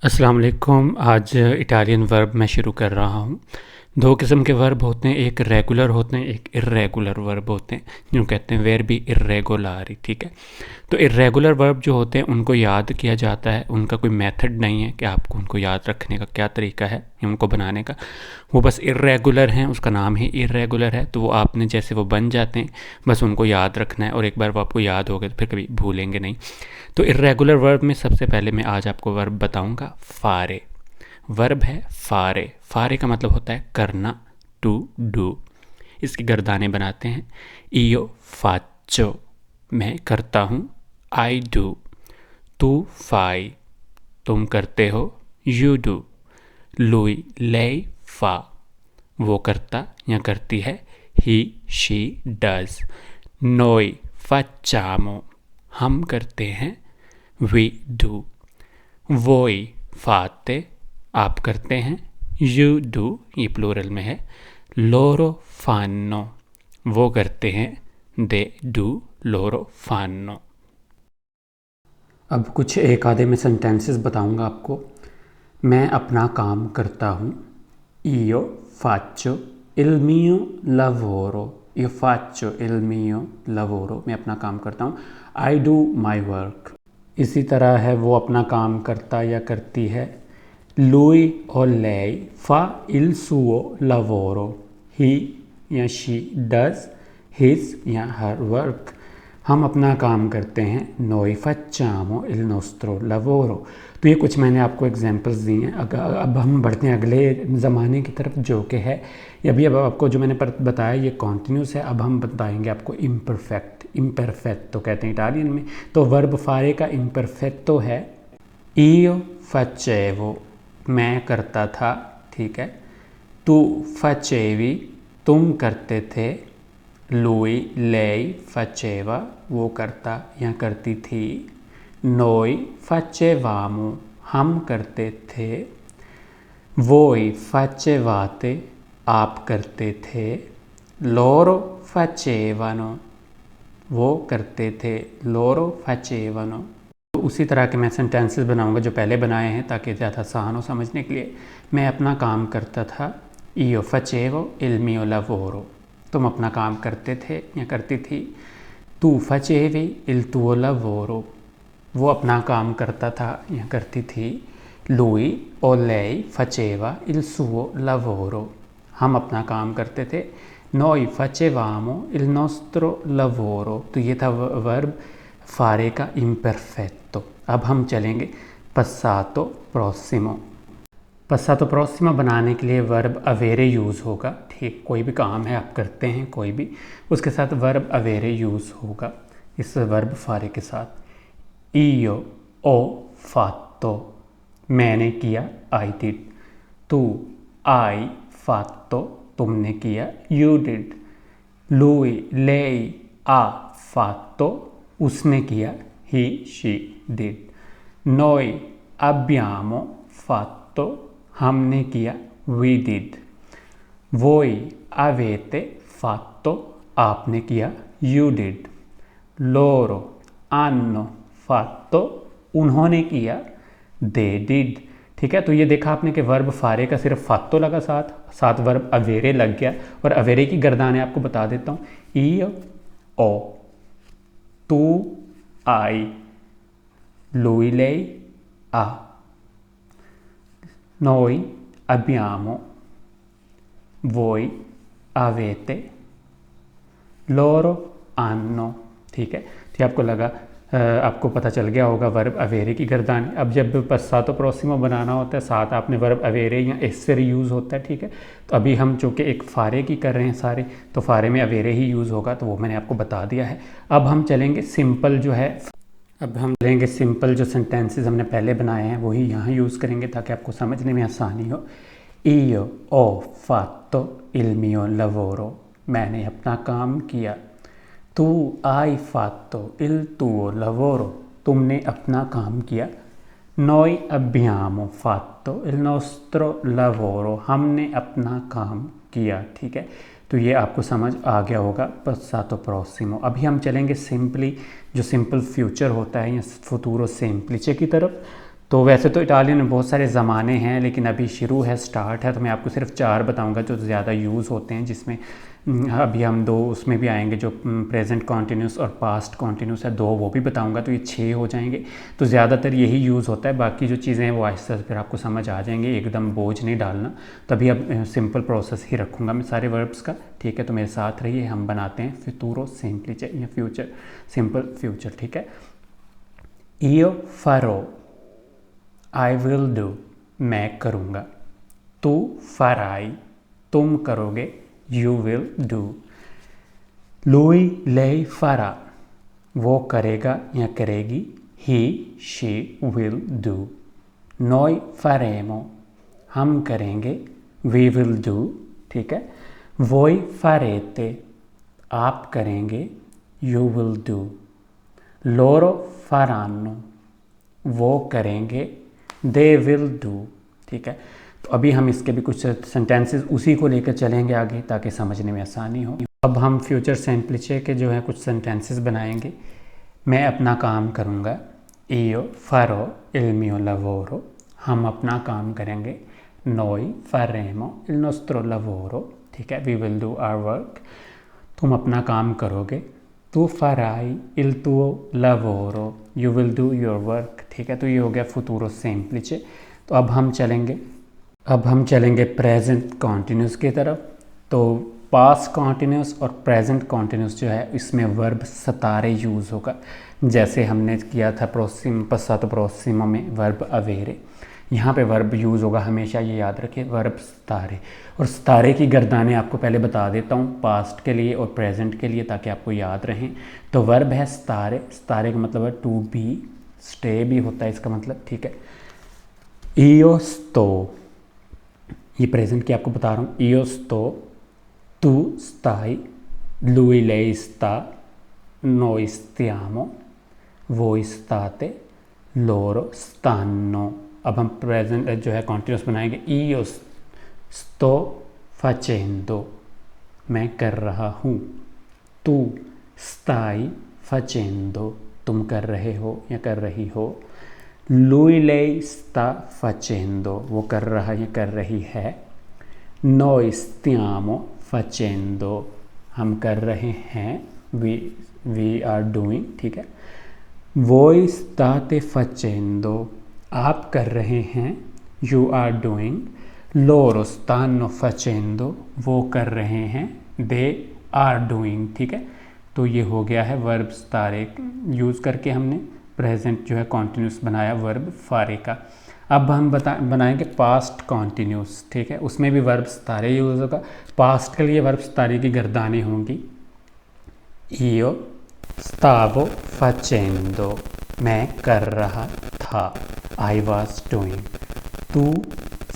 अस्सलाम वालेकुम। आज इटालियन वर्ब मैं शुरू कर रहा हूँ। दो किस्म के वर्ब होते हैं, एक रेगुलर होते हैं, एक इर्रेगुलर वर्ब होते हैं, जो कहते हैं वर्बी इर्रेगुलारी। ठीक है, तो इर्रेगुलर वर्ब जो होते हैं उनको याद किया जाता है, उनका कोई मेथड नहीं है कि आपको उनको याद रखने का क्या तरीका है या उनको बनाने का। वो बस इर्रेगुलर हैं, उसका नाम ही इर्रेगुलर है, तो वो आपने जैसे वो बन जाते हैं, बस उनको याद रखना है और एक बार वो आपको याद हो गए तो फिर कभी भूलेंगे नहीं। तो इर्रेगुलर वर्ब में सबसे पहले मैं आज आपको वर्ब बताऊंगा फारे। वर्ब है फारे। फारे का मतलब होता है करना, टू डू। इसकी गर्दाने बनाते हैं। इयो फाचो, मैं करता हूँ, आई डू। तू फाई, तुम करते हो, यू डू। लुई लेई फा, वो करता या करती है, ही शी डज। नोई facciamo, हम करते हैं, वी डू। वोई फाते, आप करते हैं, यू डू, ये प्लूरल में है। लोरो फानो, वो करते हैं, दे डू लोरो फानो। अब कुछ एक आधे में सेंटेंसेस बताऊंगा आपको। मैं अपना काम करता हूँ। Io faccio il mio lavoro। Io faccio il mio lavoro, मैं अपना काम करता हूँ। I do my work। इसी तरह है वो अपना काम करता या करती है। Lui o lei fa il suo lavoro। He या she does his या her work। हम अपना काम करते हैं। Noi facciamo il nostro lavoro। तो ये कुछ मैंने आपको एग्जांपल्स दी हैं। अब हम बढ़ते हैं अगले ज़माने की तरफ, जो कि है अभी अब आपको जो मैंने बताया ये कॉन्टिन्यूस है। अब हम बताएंगे आपको इम्परफेक्ट। इम्परफेक्टो कहते हैं इटालियन में। तो वर्ब फारे का इम्परफेक्टो है io facevo, मैं करता था। ठीक है। tu facevi, तुम करते थे। lui lei faceva, वो करता या करती थी। noi facevamo, हम करते थे। voi facevate, आप करते थे। loro facevano, वो करते थे। loro facevano। तो उसी तरह के मैं सेंटेंसेस बनाऊंगा जो पहले बनाए हैं, ताकि ज़्यादा आसान हो समझने के लिए। मैं अपना काम करता था। io facevo il mio lavoro, तुम अपना काम करते थे या करती थी। tu facevi il tuo lavoro, वो अपना काम करता था या करती थी। lui o lei faceva il suo lavoro, हम अपना काम करते थे। noi facevamo il nostro lavoro। तो ये था वर्ब फारे का इम्परफेक्टो। अब हम चलेंगे passato prossimo। passato prossimo बनाने के लिए वर्ब अवेरे यूज़ होगा। ठीक, कोई भी काम है आप करते हैं कोई भी, उसके साथ वर्ब अवेरे यूज़ होगा इस वर्ब फारे के साथ। io ho fatto, मैंने किया, आई डिड। तू hai fatto, तुमने किया, you did। lui lei ha fatto, उसने किया, he she did। noi abbiamo fatto, हमने किया, we did। voi avete fatto, आपने किया, you did। loro hanno fatto, उन्होंने किया, they did। ठीक है, तो ये देखा आपने कि वर्ब फारे का सिर्फ फातो लगा साथ साथ वर्ब अवेरे लग गया। और अवेरे की गर्दानें आपको बता देता हूँ। io o, tu hai, lui lei ha, noi abbiamo, voi avete, loro hanno। ठीक है, तो आपको लगा, आपको पता चल गया होगा वर्ब अवेरे की गर्दान। अब जब passato prossimo बनाना होता है, साथ आपने वर्ब अवेरे या एसेरे यूज़ होता है। ठीक है, तो अभी हम चूँकि एक फारे की कर रहे हैं सारे, तो फारे में अवेरे ही यूज़ होगा, तो वो मैंने आपको बता दिया है। अब हम चलेंगे सिंपल जो है, अब हम लेंगे सिंपल जो सेंटेंसेस हमने पहले बनाए हैं वही यहाँ यूज़ करेंगे, ताकि आपको समझने में आसानी हो। io ho fatto il mio lavoro, मैंने अपना काम किया। tu hai fatto il tuo lavoro, तुमने अपना काम किया। noi abbiamo fatto il nostro lavoro, हमने अपना काम किया। ठीक है, तो ये आपको समझ आ गया होगा passato prossimo। अभी हम चलेंगे सिंपली, जो सिंपल फ्यूचर होता है या futuro semplice की तरफ। तो वैसे तो इटालियन में बहुत सारे ज़माने हैं, लेकिन अभी शुरू है, स्टार्ट है, तो मैं आपको सिर्फ 4 बताऊंगा जो ज़्यादा यूज़ होते हैं, जिसमें अभी हम 2 उसमें भी आएंगे, जो प्रेजेंट कॉन्टीन्यूस और पास्ट कॉन्टीन्यूस है, 2 वो भी बताऊंगा, तो ये 6 हो जाएंगे। तो ज़्यादातर यही यूज़ होता है, बाकी जो चीज़ें हैं वो आहिस्ता से फिर आपको समझ आ जाएंगे, एकदम बोझ नहीं डालना। तभी अब सिंपल प्रोसेस ही रखूँगा मैं सारे वर्ब्स का, ठीक है। तो मेरे साथ रहिए, हम बनाते हैं फ्यूतूरो सेम्प्लिचे या फ्यूचर, सिंपल फ्यूचर, ठीक है। io farò, I will do, मैं करूँगा। तू farai, तुम करोगे, you will do. lui lei farà, वो करेगा या करेगी, he she will do। noi faremo, हम करेंगे, we will do, ठीक है। voi farete, आप करेंगे, you will do। loro faranno, वो करेंगे, they will do, ठीक है। तो अभी हम इसके भी कुछ सेंटेंसेस उसी को लेकर चलेंगे आगे, ताकि समझने में आसानी हो। अब हम फ्यूचर सेम्प्लिचे के जो है कुछ सेंटेंसेस बनाएंगे। मैं अपना काम करूँगा, io farò il mio lavoro, हम अपना काम करेंगे, noi faremo il nostro lavoro, ठीक है, we will do our work। तुम अपना काम करोगे, tu farai il tuo lavoro, you will do your work, ठीक है। तो ये हो गया futuro semplice। तो अब हम चलेंगे प्रेजेंट कॉन्टिन्यूस की तरफ। तो पास्ट कॉन्टिन्यूस और प्रेजेंट कॉन्टिन्यूस जो है, इसमें वर्ब सतारे यूज़ होगा, जैसे हमने किया था प्रोसिम पसातो प्रोसिमो में वर्ब अवेरे। यहाँ पे वर्ब यूज़ होगा हमेशा, ये याद रखिए, वर्ब सतारे। और सतारे की गर्दानें आपको पहले बता देता हूँ, पास्ट के लिए और प्रेजेंट के लिए, ताकि आपको याद रहें। तो वर्ब है सतारे, सतारे का मतलब है टू बी, स्टे भी होता है इसका मतलब, ठीक है। io sto, ये प्रेजेंट की आपको बता रहा हूँ, io sto, tu stai, lui lei sta, noi stiamo, voi state, loro stanno। अब हम प्रेजेंट जो है कॉन्टिन्यूस बनाएंगे, io sto facendo, मैं कर रहा हूँ। tu stai facendo, तुम कर रहे हो या कर रही हो। lui lei sta facendo, वो कर रहा या कर रही है। noi stiamo facendo, हम कर रहे हैं, we are doing, ठीक है। voi state facendo, आप कर रहे हैं, you are doing। loro stanno facendo, वो कर रहे हैं, they are doing, ठीक है। तो ये हो गया है वर्ब सतारे यूज़ करके हमने प्रेजेंट जो है कॉन्टिन्यूस बनाया वर्ब फारे का। अब हम बनाएंगे पास्ट कॉन्टिन्यूस, ठीक है। उसमें भी वर्ब सतारे यूज़ होगा। पास्ट के लिए वर्ब सतारे की गर्दानें होंगी, io stavo facendo, मैं कर रहा था, I was doing। tu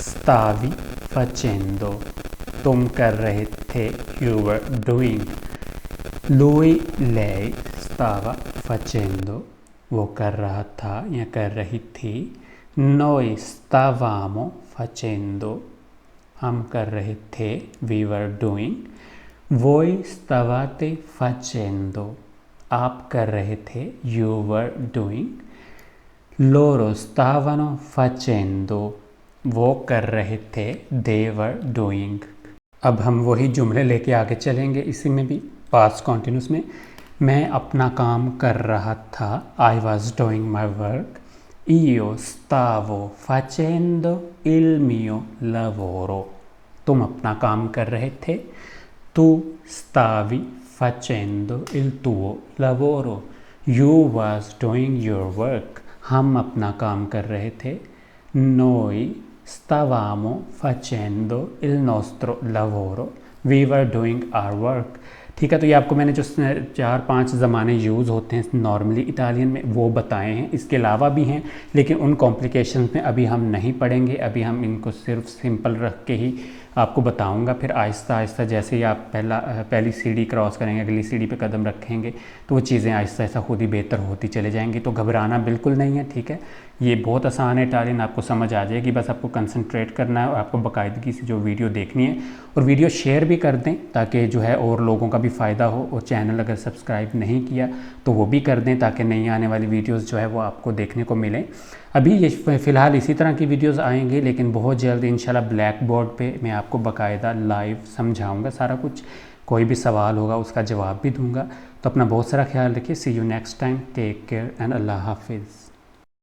stavi facendo, तुम कर रहे थे, you were doing। lui lei stava facendo, वो कर रहा था या कर रही थी। noi stavamo facendo, हम कर रहे थे, we were doing। voi stavate facendo, आप कर रहे थे, you were doing। loro stavano facendo, वो कर रहे थे, they were doing। अब हम वही जुमले लेके आगे चलेंगे, इसी में भी पास्ट कॉन्टिन्यूस में। मैं अपना काम कर रहा था, I was doing my work। io stavo facendo il mio lavoro, तुम अपना काम कर रहे थे। tu stavi facendo il tuo lavoro, you was doing your work, हम अपना काम कर रहे थे। noi stavamo facendo il nostro lavoro, we were doing our work, ठीक है। तो ये आपको मैंने जो 4-5 ज़माने यूज़ होते हैं नॉर्मली इटालियन में वो बताए हैं, इसके अलावा भी हैं, लेकिन उन कॉम्प्लिकेशंस में अभी हम नहीं पढ़ेंगे। अभी हम इनको सिर्फ सिंपल रख के ही आपको बताऊंगा, फिर आहिस्ता आहिस्ता जैसे ही आप पहली सीढ़ी क्रॉस करेंगे, अगली सीढ़ी पे कदम रखेंगे, तो वो चीज़ें आहिस्ता आहिस्ता खुद ही बेहतर होती चले जाएंगी। तो घबराना बिल्कुल नहीं है, ठीक है। ये बहुत आसान है इटालियन, आपको समझ आ जाएगी, बस आपको कंसंट्रेट करना है और आपको बाकायदगी से जो वीडियो देखनी है, और वीडियो शेयर भी कर दें ताकि जो है और लोगों का भी फ़ायदा हो। और चैनल अगर सब्सक्राइब नहीं किया तो वो भी कर दें ताकि नई आने वाली वीडियोस जो है वो आपको देखने को मिलें। अभी ये फ़िलहाल इसी तरह की वीडियोस आएंगी, लेकिन बहुत जल्द इंशाल्लाह ब्लैक बोर्ड पे मैं आपको बाकायदा लाइव समझाऊंगा सारा कुछ। कोई भी सवाल होगा उसका जवाब भी दूंगा। तो अपना बहुत सारा ख्याल रखिए। See you next time, take care and अल्लाह हाफिज़।